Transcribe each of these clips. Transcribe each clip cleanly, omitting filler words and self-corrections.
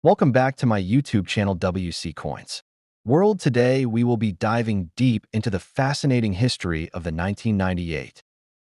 Welcome back to my YouTube channel WC Coins. World today, we will be diving deep into the fascinating history of the 1998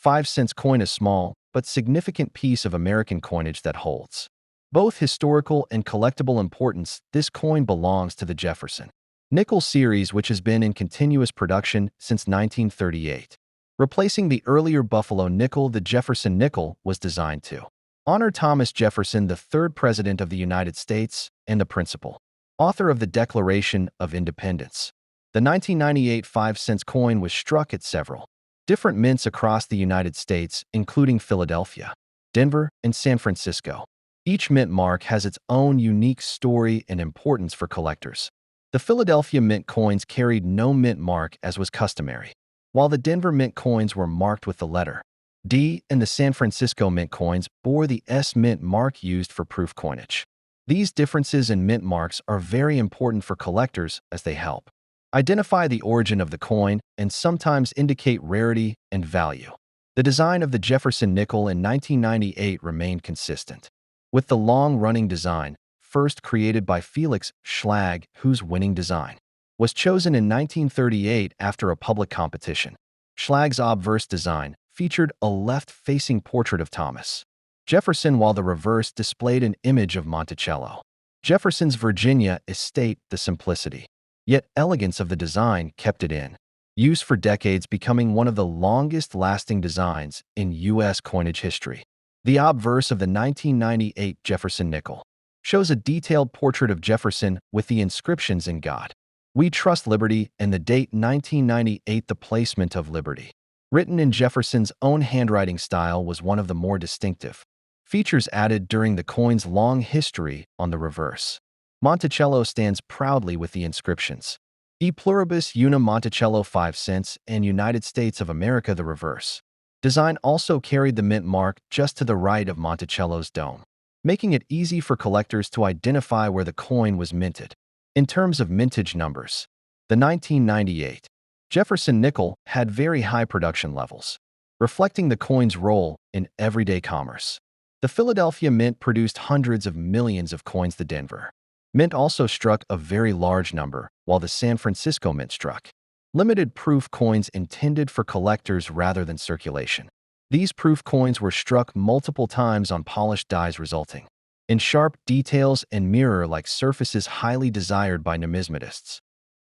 5-cent coin, a small but significant piece of American coinage that holds both historical and collectible importance. This coin belongs to the Jefferson nickel series, which has been in continuous production since 1938. Replacing the earlier Buffalo nickel, the Jefferson nickel was designed to honor Thomas Jefferson, the third president of the United States and the principal author of the Declaration of Independence. The 1998 5-cent coin was struck at several different mints across the United States, including Philadelphia, Denver, and San Francisco. Each mint mark has its own unique story and importance for collectors. The Philadelphia mint coins carried no mint mark, as was customary, while the Denver mint coins were marked with the letter D, and the San Francisco mint coins bore the S mint mark used for proof coinage. These differences in mint marks are very important for collectors, as they help identify the origin of the coin and sometimes indicate rarity and value. The design of the Jefferson nickel in 1998 remained consistent with the long-running design, first created by Felix Schlag, whose winning design was chosen in 1938 after a public competition. Schlag's obverse design featured a left-facing portrait of Thomas Jefferson, while the reverse displayed an image of Monticello Jefferson's Virginia estate. The simplicity yet elegance of the design kept it in use for decades, becoming one of the longest-lasting designs in U.S. coinage history. The obverse of the 1998 Jefferson nickel shows a detailed portrait of Jefferson with the inscriptions "In God We Trust, Liberty," and the date 1998. The placement of "Liberty," written in Jefferson's own handwriting style, was one of the more distinctive features added during the coin's long history. On the reverse, Monticello stands proudly with the inscriptions "E Pluribus Una Monticello 5 cents" and "United States of America." The reverse design also carried the mint mark just to the right of Monticello's dome, making it easy for collectors to identify where the coin was minted. In terms of mintage numbers, the 1998 Jefferson nickel had very high production levels, reflecting the coin's role in everyday commerce. The Philadelphia Mint produced hundreds of millions of coins. The Denver Mint also struck a very large number, while the San Francisco Mint struck limited proof coins intended for collectors rather than circulation. These proof coins were struck multiple times on polished dies, resulting in sharp details and mirror-like surfaces highly desired by numismatists.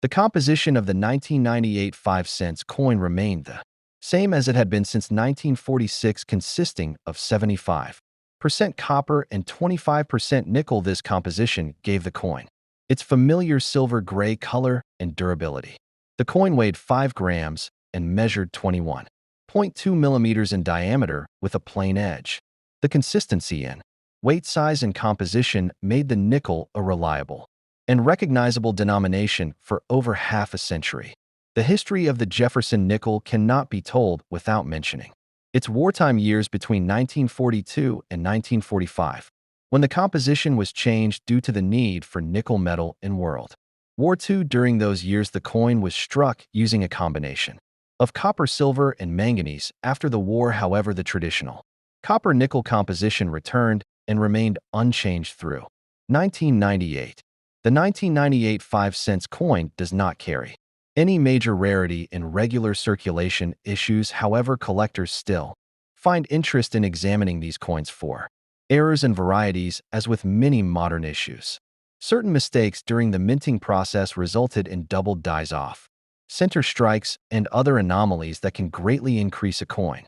The composition of the 1998 5-cent coin remained the same as it had been since 1946, consisting of 75% copper and 25% nickel. This composition gave the coin its familiar silver-gray color and durability. The coin weighed 5 grams and measured 21.2 millimeters in diameter with a plain edge. The consistency in weight, size, and composition made the nickel a reliable and recognizable denomination for over half a century. The history of the Jefferson nickel cannot be told without mentioning its wartime years between 1942 and 1945, when the composition was changed due to the need for nickel metal in World War II. During those years, the coin was struck using a combination of copper, silver, and manganese. After the war, however, the traditional copper-nickel composition returned and remained unchanged through 1998. The 1998 5-cent coin does not carry any major rarity in regular circulation issues. However, collectors still find interest in examining these coins for errors and varieties. As with many modern issues, certain mistakes during the minting process resulted in doubled dies off, center strikes, and other anomalies that can greatly increase a coin's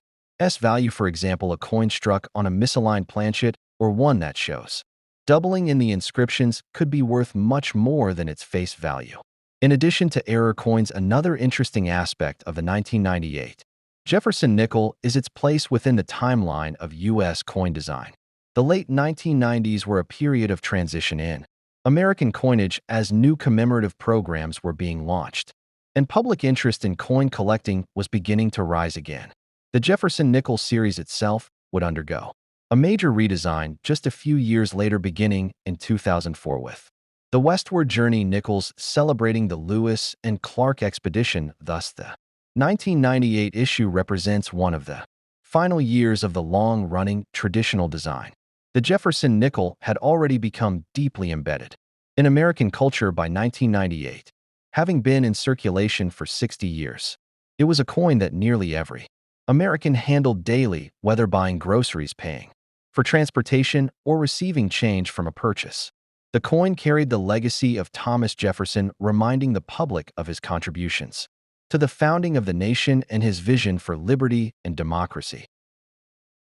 value. For example, a coin struck on a misaligned planchet or one that shows doubling in the inscriptions could be worth much more than its face value. In addition to error coins, another interesting aspect of the 1998 Jefferson nickel is its place within the timeline of U.S. coin design. The late 1990s were a period of transition in American coinage as new commemorative programs were being launched, and public interest in coin collecting was beginning to rise again. The Jefferson nickel series itself would undergo a major redesign just a few years later, beginning in 2004 with the Westward Journey nickels celebrating the Lewis and Clark expedition. Thus, the 1998 issue represents one of the final years of the long-running traditional design. The Jefferson nickel had already become deeply embedded in American culture by 1998, having been in circulation for 60 years. It was a coin that nearly every American handled daily, whether buying groceries, paying for transportation, or receiving change from a purchase. The coin carried the legacy of Thomas Jefferson, reminding the public of his contributions to the founding of the nation and his vision for liberty and democracy.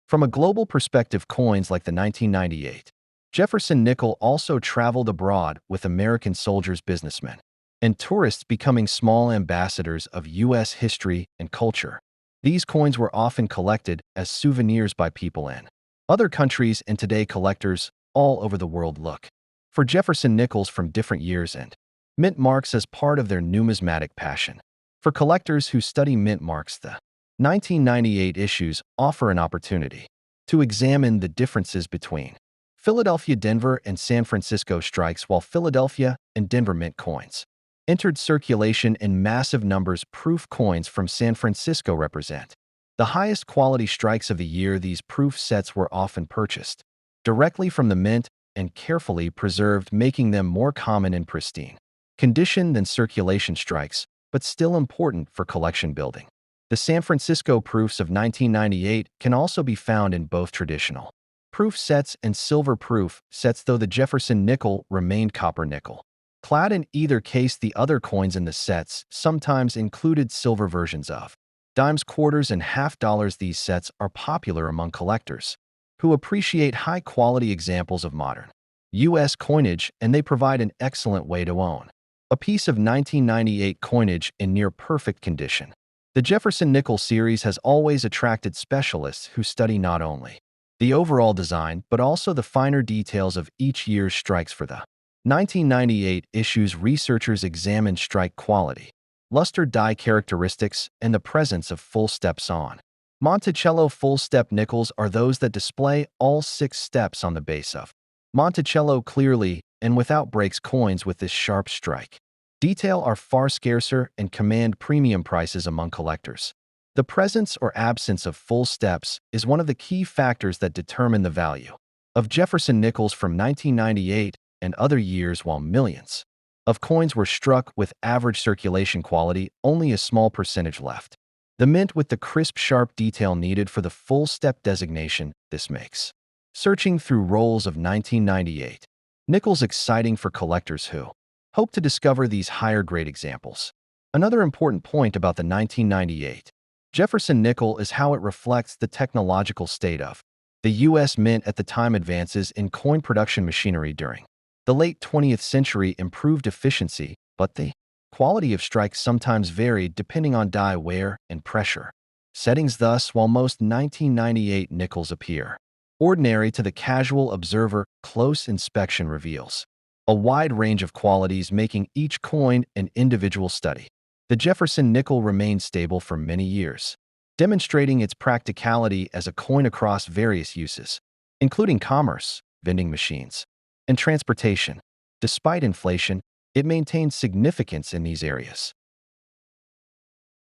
From a global perspective, coins like the 1998 Jefferson nickel also traveled abroad, with American soldiers, businessmen, and tourists becoming small ambassadors of U.S. history and culture. These coins were often collected as souvenirs by people in other countries, and today collectors all over the world look for Jefferson nickels from different years and mint marks as part of their numismatic passion. For collectors who study mint marks, the 1998 issues offer an opportunity to examine the differences between Philadelphia, Denver, and San Francisco strikes. While Philadelphia and Denver mint coins entered circulation in massive numbers, proof coins from San Francisco represent the highest quality strikes of the year. These proof sets were often purchased directly from the mint and carefully preserved, making them more common in pristine condition than circulation strikes, but still important for collection building. The San Francisco proofs of 1998 can also be found in both traditional proof sets and silver proof sets, though the Jefferson nickel remained copper nickel clad in either case. The other coins in the sets sometimes included silver versions of dimes, quarters, and half dollars. These sets are popular among collectors who appreciate high-quality examples of modern U.S. coinage, and they provide an excellent way to own a piece of 1998 coinage in near-perfect condition. The Jefferson nickel series has always attracted specialists who study not only the overall design but also the finer details of each year's strikes. For the 1998 issues, researchers examined strike quality, luster, die characteristics, and the presence of full steps on Monticello. Full step nickels are those that display all 6 steps on the base of Monticello clearly and without breaks. Coins with this sharp strike detail are far scarcer and command premium prices among collectors. The presence or absence of full steps is one of the key factors that determine the value of Jefferson nickels from 1998 and other years. While millions of coins were struck with average circulation quality, only a small percentage left the mint with the crisp, sharp detail needed for the full step designation. This makes searching through rolls of 1998 nickels exciting for collectors who hope to discover these higher-grade examples. Another important point about the 1998 Jefferson nickel is how it reflects the technological state of the U.S. Mint at the time. Advances in coin production machinery during the late 20th century improved efficiency, but the quality of strikes sometimes varied depending on die wear and pressure settings. Thus, while most 1998 nickels appear ordinary to the casual observer, close inspection reveals a wide range of qualities, making each coin an individual study. The Jefferson nickel remained stable for many years, demonstrating its practicality as a coin across various uses, including commerce, vending machines, and transportation. Despite inflation, it maintained significance in these areas.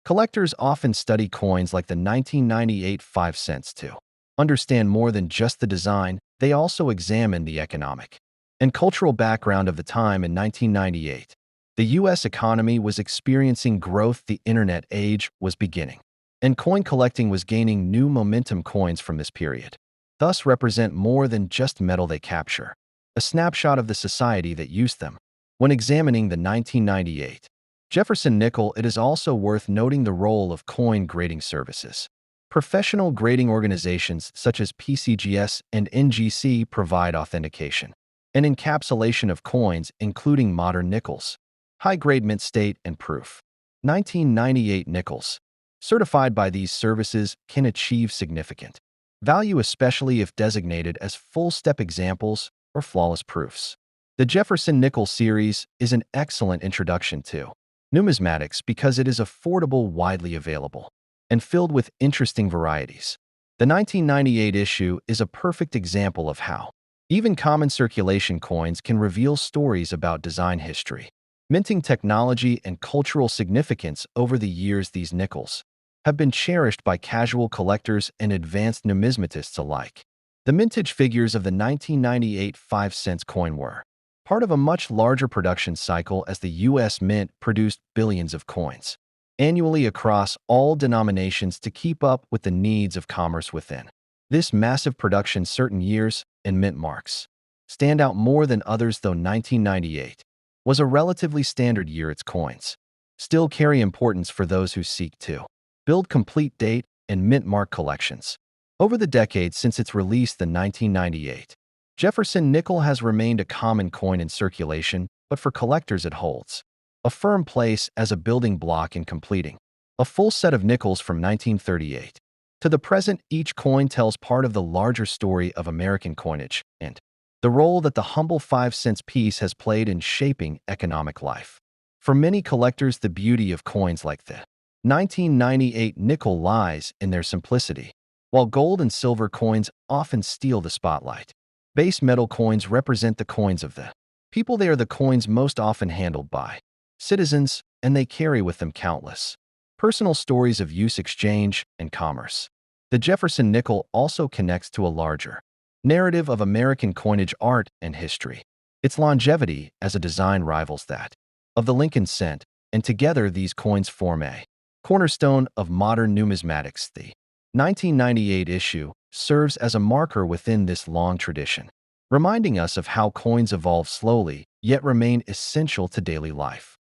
Collectors often study coins like the 1998 5 cents to understand more than just the design. They also examine the economic and cultural background of the time. In 1998, the U.S. economy was experiencing growth, the internet age was beginning, and coin collecting was gaining new momentum. Coins from this period thus represent more than just metal. They capture a snapshot of the society that used them. When examining the 1998 Jefferson nickel, it is also worth noting the role of coin grading services. Professional grading organizations such as PCGS and NGC provide authentication and encapsulation of coins, including modern nickels, high-grade mint state, and proof 1998 nickels. Certified by these services can achieve significant value, especially if designated as full-step examples or flawless proofs. The Jefferson nickel series is an excellent introduction to numismatics because it is affordable, widely available, and filled with interesting varieties. The 1998 issue is a perfect example of how even common circulation coins can reveal stories about design history, minting technology, and cultural significance. Over the years, these nickels have been cherished by casual collectors and advanced numismatists alike. The mintage figures of the 1998 5-cent coin were part of a much larger production cycle as the U.S. Mint produced billions of coins annually across all denominations to keep up with the needs of commerce within. This massive production certain years and mint marks stand out more than others, though 1998 was a relatively standard year. Its coins still carry importance for those who seek to build complete date and mint mark collections. Over the decades since its release, the 1998 Jefferson nickel has remained a common coin in circulation, but for collectors it holds a firm place as a building block in completing a full set of nickels from 1938 to the present. Each coin tells part of the larger story of American coinage and the role that the humble 5-cent piece has played in shaping economic life. For many collectors, the beauty of coins like the 1998 nickel lies in their simplicity. While gold and silver coins often steal the spotlight, base metal coins represent the coins of the people. They are the coins most often handled by citizens, and they carry with them countless personal stories of use, exchange, and commerce. The Jefferson nickel also connects to a larger narrative of American coinage, art, and history. Its longevity as a design rivals that of the Lincoln cent, and together these coins form a cornerstone of modern numismatics. The 1998 issue serves as a marker within this long tradition, reminding us of how coins evolve slowly yet remain essential to daily life.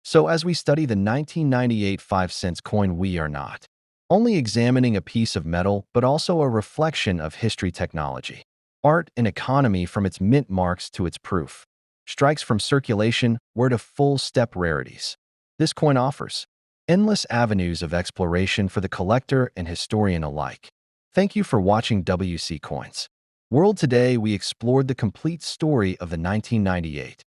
So as we study the 1998 5-cent coin, we are not only examining a piece of metal, but also a reflection of history, technology, art, and economy. From its mint marks to its proof strikes from circulation were to full-step rarities. This coin offers endless avenues of exploration for the collector and historian alike. Thank you for watching WC Coins World. Today we explored the complete story of the 1998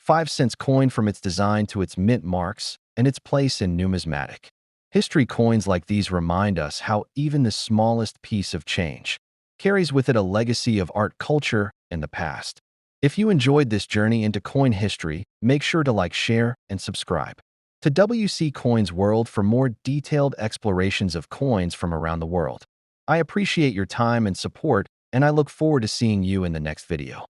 5-cent coin, from its design to its mint marks and its place in numismatic history. Coins like these remind us how even the smallest piece of change carries with it a legacy of art, culture, and the past. If you enjoyed this journey into coin history, make sure to like, share, and subscribe to WC Coins World for more detailed explorations of coins from around the world. I appreciate your time and support, and I look forward to seeing you in the next video.